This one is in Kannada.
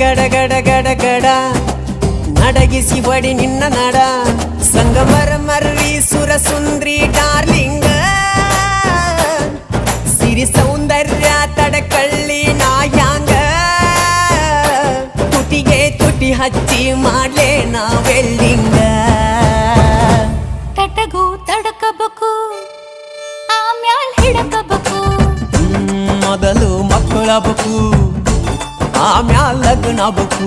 ಗಡ ಗಡ ಗಡ ಗಡ ನಡಗಿಸಿ ಬಡಿ ನಿನ್ನ ನಡ ಸಂಗಮರ ಮರ್ರಿ ಸುರ ಸುಂದ್ರಿ ಡಾರ್ಲಿಂಗ ಸಿರಿ ಸೌಂದರ್ಯ ತಡಕಳ್ಳಿ ನಾಯಾಂಗ ತುಟಿಗೆ ತುಟಿ ಹಚ್ಚಿ ಮಾಡ್ಲೆ ನಾ ವೆಲ್ಡಿಂಗ ತಟಗೂ ತಡಕಬೇಕು ಆಮ್ಯಾಲ್ ಹಿಡಕಬೇಕು ಮೊದಲು ಮಕ್ಕಳಬೇಕು ಆಮ್ಯಾಲ ಲಗ್ನ ಬೇಕು